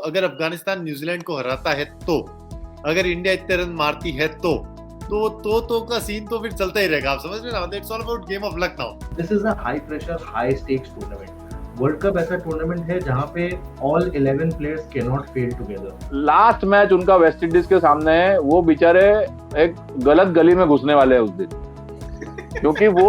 अगर अफगानिस्तान न्यूजीलैंड को हराता है तो, अगर इंडिया इतने रन मारती है तो का सीन तो फिर चलता ही रहेगा। आप समझ रहे हैं ना? It's all about game of luck now. This is a high pressure high stakes tournament. World cup ऐसा टूर्नामेंट है जहां पे all 11 players can not fail together. Last match उनका वेस्ट इंडीज के सामने है, वो बेचारे एक गलत गली में घुसने वाले हैं उस दिन, क्योंकि वो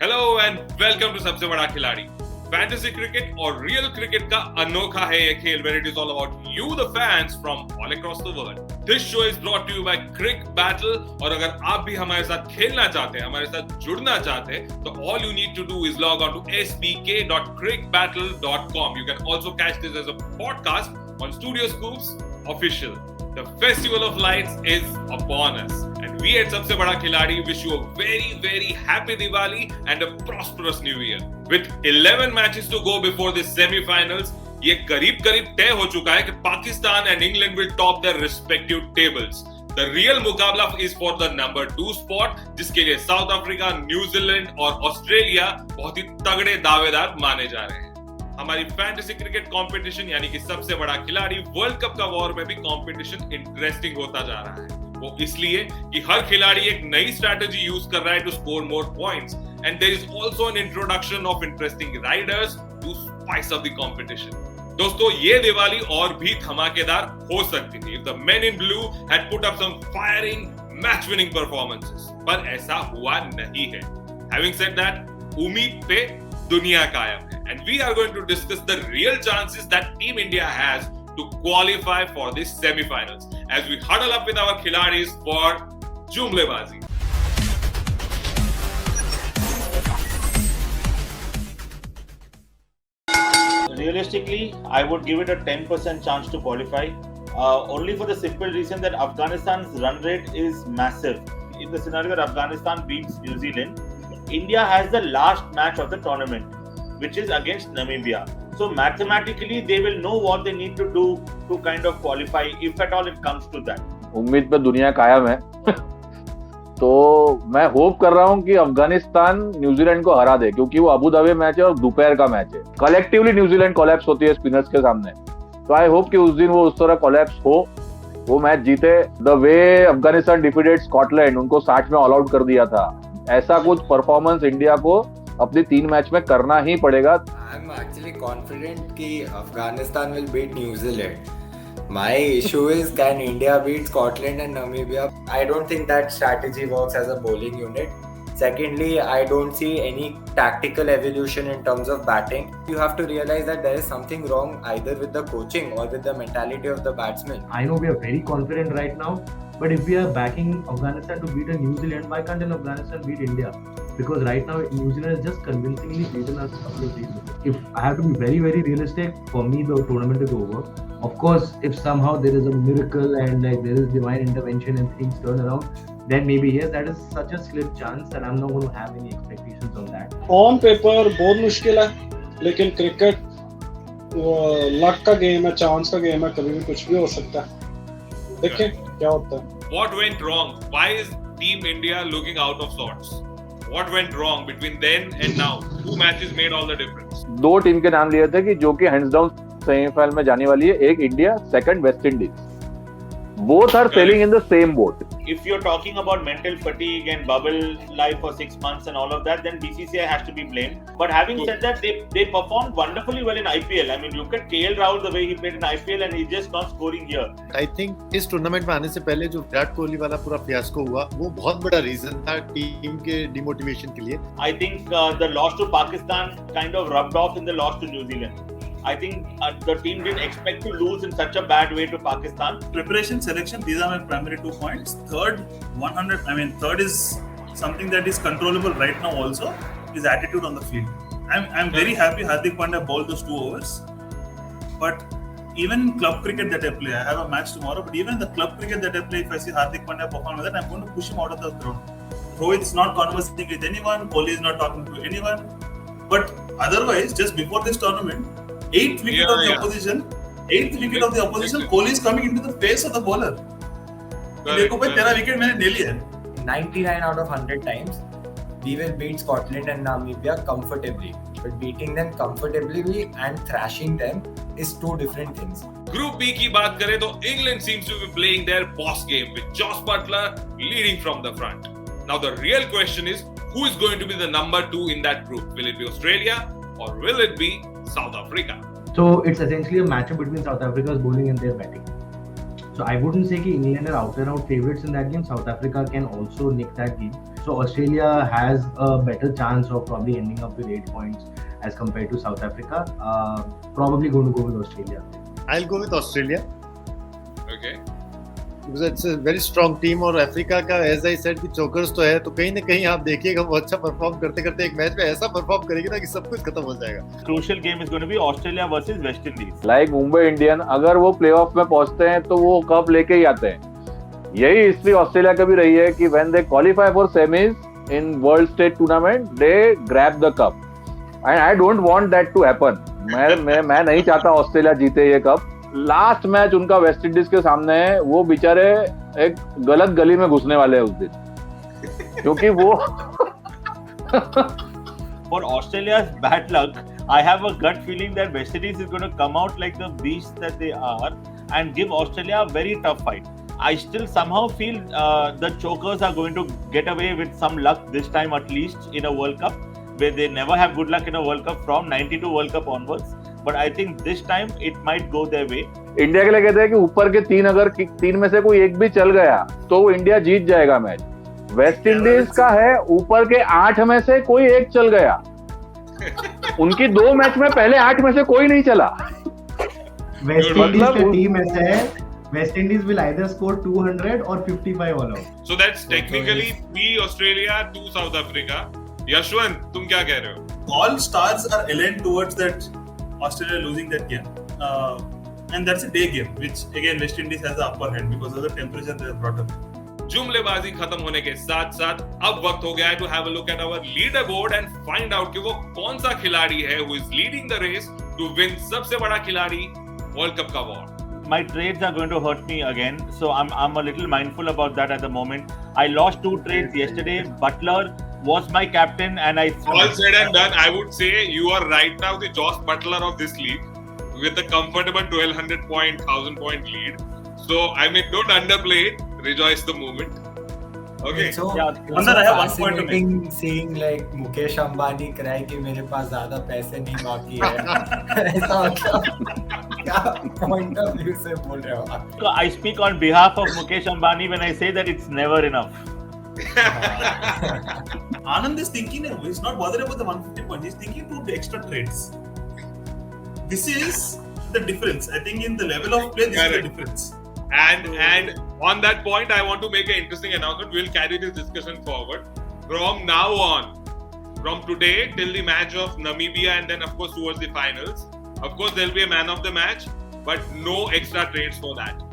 हेलो एंड वेलकम टू सबसे बड़ा खिलाड़ी। फैंटेसी क्रिकेट और रियल क्रिकेट का अनोखा है ये खेल, where it is all about you the fans from all across the world. This show is brought to you by Crick Battle। और अगर आप भी हमारे साथ खेलना चाहते हैं, हमारे साथ जुड़ना चाहते हैं, तो all you need to do is log on to spk.crickbattle.com. You can also catch this as a podcast on Studio Scoops Official. The festival of lights is upon us, and we at Sabse Bada Khiladi wish you a very, very happy Diwali and a prosperous New Year. With 11 matches to go before the semi-finals, ये करीब तय हो चुका है कि Pakistan and England will top their respective tables. The real मुकाबला is for the number 2 spot, जिसके लिए साउथ अफ्रीका, न्यूजीलैंड और ऑस्ट्रेलिया बहुत ही तगड़े दावेदार माने जा रहे हैं। हमारी फैंटेसी क्रिकेट कंपटीशन यानी कि सबसे बड़ा खिलाड़ी वर्ल्ड कप का वॉर में भी कंपटीशन इंटरेस्टिंग होता जा रहा है। वो इसलिए कि हर खिलाड़ी एक नई स्ट्रैटेजी यूज कर रहा है to score more points, and there is also an introduction of interesting raiders to spice up the competition. दोस्तों, ये दिवाली और भी धमाकेदार हो सकती थी if the men in blue had put up some firing match winning performances, पर ऐसा हुआ नहीं है। Having said that, उम्मीद पे दुनिया कायम है, and we are going to discuss the real chances that Team India has to qualify for the semi-finals as we huddle up with our खिलाड़ीज for जुमलेबाजी। Realistically, I would give it a 10% chance to qualify, only for the simple reason that Afghanistan's run rate is massive. In the scenario that Afghanistan beats New Zealand, India has the last match of the tournament, which is against Namibia. So mathematically, they will know what they need to do to kind of qualify, if at all it comes to that. उम्मीद पे दुनिया कायम है। तो मैं hope कर रहा हूं कि अफगानिस्तान न्यूजीलैंड को हरा दे, क्योंकि वो अबू धाबी मैच है और दोपहर का मैच है। कलेक्टिवली न्यूजीलैंड कोलैप्स होती है स्पिनर्स के सामने, तो आई होप कि उस दिन वो उस तरह कोलैप्स हो, वो मैच जीते। The way Afghanistan defeated Scotland, उनको 60 में ऑल आउट कर दिया था, ऐसा कुछ परफॉर्मेंस इंडिया को अपने 3 मैच में करना ही पड़ेगा। आई एम एक्चुअली कॉन्फिडेंट कि Afghanistan will beat New Zealand. My issue is, can India beat Scotland and Namibia? I don't think that strategy works as a bowling unit. Secondly, I don't see any tactical evolution in terms of batting. You have to realize that there is something wrong either with the coaching or with the mentality of the batsmen. I know we are very confident right now, but if we are backing Afghanistan to beat New Zealand, why can't Afghanistan beat India? Because right now New Zealand is just convincingly beaten us a couple of days. If I have to be very, very realistic, for me the tournament is over. Of course, if somehow there is a miracle and like there is divine intervention and things turn around, then maybe yes, that is such a slim chance that I'm not going to have any expectations on that. On paper बहुत मुश्किल है, लेकिन cricket luck का game है, chance का game है, कभी भी कुछ भी हो सकता है। देखिए क्या होता है। What went wrong? Why is Team India looking out of sorts? What went wrong between then and now? 2 matches made all the difference. 2 team के नाम लिए थे कि जो कि हैंड्स डाउन सेमीफाइनल में जाने वाली है, एक India, second West Indies. Both are sailing in the same boat. If you're talking about mental fatigue and bubble life for 6 months and all of that, then BCCI has to be blamed. But having said that, they performed wonderfully well in IPL. I mean, look at KL Rahul, the way he played in IPL, and he's just not scoring here. I think इस tournament में आने से पहले जो विराट कोहली वाला पूरा fiasco हुआ, वो बहुत बड़ा रीजन था टीम के डिमोटिवेशन के लिए। I think the loss to Pakistan kind of rubbed off in the loss to New Zealand. I think the team didn't expect to lose in such a bad way to Pakistan. Preparation, selection, these are my primary 2 points. Third is something that is controllable right now also, is attitude on the field. I'm very happy Hardik Pandya bowled those 2 overs. But even club cricket that I play, I have a match tomorrow, but even the club cricket that I play, if I see Hardik Pandya perform with that, I'm going to push him out of the ground. Rohit is not conversing with anyone, Kohli is not talking to anyone. But otherwise, just before this tournament, 8 wicket of the opposition 8th wicket of the opposition, Kohli is coming into the face of the bowler. देखो भाई तेरा wicket मैंने ले लिया है. 99 out of 100 times, we will beat Scotland and Namibia comfortably. But beating them comfortably and thrashing them is two different things. Group B की बात करें तो England seems to be playing their boss game with Josh Butler leading from the front. Now the real question is, who is going to be the number 2 in that group? Will it be Australia or will it be South Africa? So it's essentially a matchup between South Africa's bowling and their batting. So I wouldn't say that England are out and out favorites in that game. South Africa can also nick that game. So Australia has a better chance of probably ending up with 8 points as compared to South Africa. Probably going to go with Australia. I'll go with Australia Okay. because it's a very strong team और Africa का as I said कि chokers तो है, तो कहीं ना कहीं आप देखिएगा वो अच्छा परफॉर्म करते करते एक मैच में ऐसा परफॉर्म करेगी ना कि सब कुछ खत्म हो जाएगा. Crucial game is going to be Australia versus West Indies. Like Mumbai Indian अगर वो प्लेऑफ में पहुंचते हैं तो वो कप लेके ही आते हैं. यही हिस्ट्री ऑस्ट्रेलिया का भी रही है कि when they qualify for semis in world state tournament they grab the cup and I don't want that to happen. मैं नहीं चाहता ऑस्ट्रेलिया जीते ये कप. लास्ट मैच उनका वेस्ट इंडीज के सामने है, वो बेचारे एक गलत गली में घुसने वाले हैं उस दिन, क्योंकि वो For Australia's bad luck, I have a gut feeling that West Indies is going to come out like the beasts that they are and give Australia a very tough fight. I still somehow feel the chokers are going to get away with some luck this time at least in a World Cup, where they never have good luck in a World Cup from 92 World Cup onwards. But I think this time it might go their way. India के लिए कहते हैं कि ऊपर के 3 अगर 3 में से कोई एक भी चल गया तो इंडिया जीत जाएगा मैच. वेस्ट इंडीज का है ऊपर के 8 में से कोई एक चल गया. उनकी 2 मैच में पहले 8 में से कोई नहीं चला. वेस्ट इंडीज का टीम ऐसा है, West Indies will either score 200 or 55 all out. So that's technically 3 Australia, 2 South Africa. Yashwant, तुम क्या कह रहे हो? All stars are aligned towards that Australia losing that game. And that's a day game, which again West Indies has the upper hand because of the temperature they have brought up. जुमलेबाजी खत्म होने के साथ साथ अब वक्त हो गया है to have a look at our leader board and find out कि वो कौन सा खिलाड़ी है who is leading the race to win सबसे बड़ा खिलाड़ी वर्ल्ड कप का award. My trades are going to hurt me again, so I'm a little mindful about that at the moment. I lost 2 trades yesterday. Butler was my captain, and all said and done, I would say you are right now the Josh Butler of this league with a comfortable 1200 point, 1000 point lead. So I mean, don't underplay it. Rejoice the moment. Okay. So Mandar, I have 1 point to make. Seeing like Mukesh Ambani cry कि मेरे पास ज्यादा पैसे नहीं बाकी है. ऐसा क्या point of view से बोल रहे हो आप? I speak on behalf of Mukesh Ambani when I say that it's never enough. Anand is thinking, he's not bothered about the 150 points. He's thinking to the extra trades. This is the difference. I think in the level of play, this is the difference. And on that point, I want to make an interesting announcement. We'll carry this discussion forward. From now on, from today till the match of Namibia and then of course towards the finals, of course there'll be a man of the match, but no extra trades for that.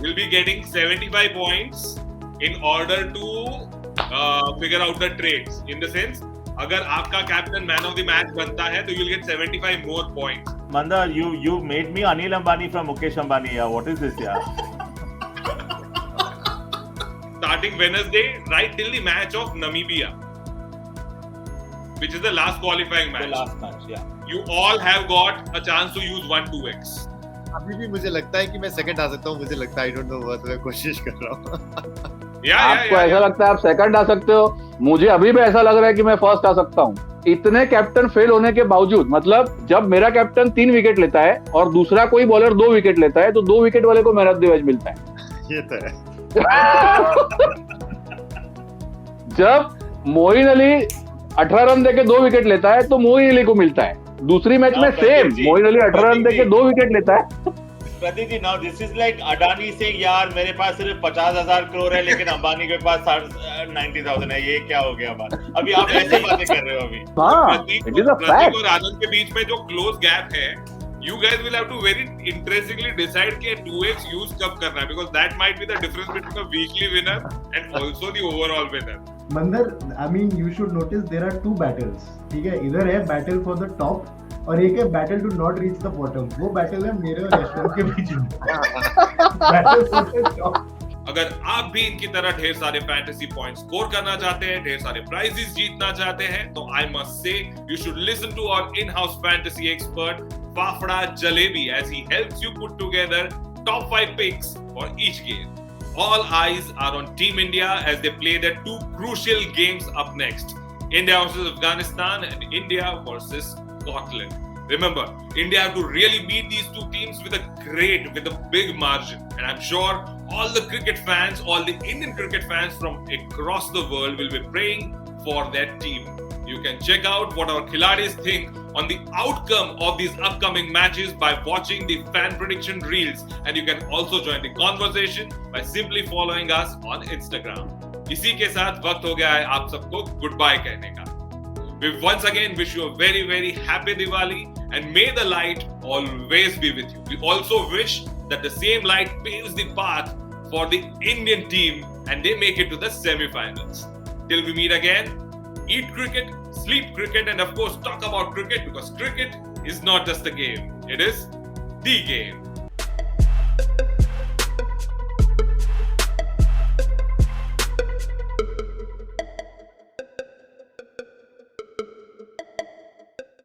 We'll be getting 75 points in order to figure out the trades. In the sense, अगर आपका captain man of the match बनता है तो you'll get 75 more points. Mandar, you made me Anil Ambani from Mukesh Ambani. Yeah, what is this, yeah? Starting Wednesday, right till the match of Namibia, which is the last qualifying match. The last match, yeah. You all have got a chance to use 1-2x. अभी भी मुझे लगता है कि मैं second आ सकता हूँ. मुझे लगता है I don't know what मैं कोशिश कर रहा हूँ. आपको ऐसा लगता है आप सेकंड आ सकते हो. मुझे अभी भी ऐसा लग रहा है कि मैं फर्स्ट आ सकता हूँ. इतने कैप्टन फेल होने के बावजूद, मतलब जब मेरा कैप्टन 3 विकेट लेता है और दूसरा कोई बॉलर 2 विकेट लेता है तो 2 विकेट वाले को मैन ऑफ द मैच मिलता है. ये तो है. जब मोइन अली 18 रन देके 2 विकेट लेता है तो मोइन अली को मिलता है. दूसरी मैच में सेम मोइन अली 18 रन देके 2 विकेट लेता है. Pradeep ji, now this is like Adani saying, यार मेरे पास सिर्फ 50,000 करोड़ है लेकिन अंबानी के पास 90,000 है. ये क्या हो गया हमारा? अभी आप ऐसी बातें कर रहे हो अभी. प्रतीक और आनंद के बीच में जो क्लोज गैप है, you guys will have to very interestingly decide कि 2x use कब करना है, because that might be the difference between the weekly winner and also the overall winner. Mandar, I mean, you should notice there are 2 battles. ठीक है, इधर है battle for the top और एक है battle to not reach the bottom. वो battle है मेरे और यशवंत के बीच में. Battle for the top. अगर आप भी इनकी तरह ढेर सारे फैंटेसी पॉइंट स्कोर करना चाहते हैं, ढेर सारे प्राइजेस जीतना चाहते हैं, तो I must say you should listen to our in house fantasy expert Fafda Jalebi as he helps you put together top 5 picks for each game. All eyes are on Team India as they play their two crucial games up next. India versus Afghanistan and India versus Scotland. Remember, India have to really beat these two teams with a big margin. And I'm sure all the cricket fans, all the Indian cricket fans from across the world will be praying for their team. You can check out what our Khiladis think on the outcome of these upcoming matches by watching the fan prediction reels. And you can also join the conversation by simply following us on Instagram. इसी के साथ वक्त हो गया है आप सबको good bye कहने का. We once again wish you a very, very happy Diwali and may the light always be with you. We also wish that the same light paves the path for the Indian team and they make it to the semi-finals. Till we meet again, eat cricket, sleep cricket, and of course talk about cricket because cricket is not just a game, it is the game.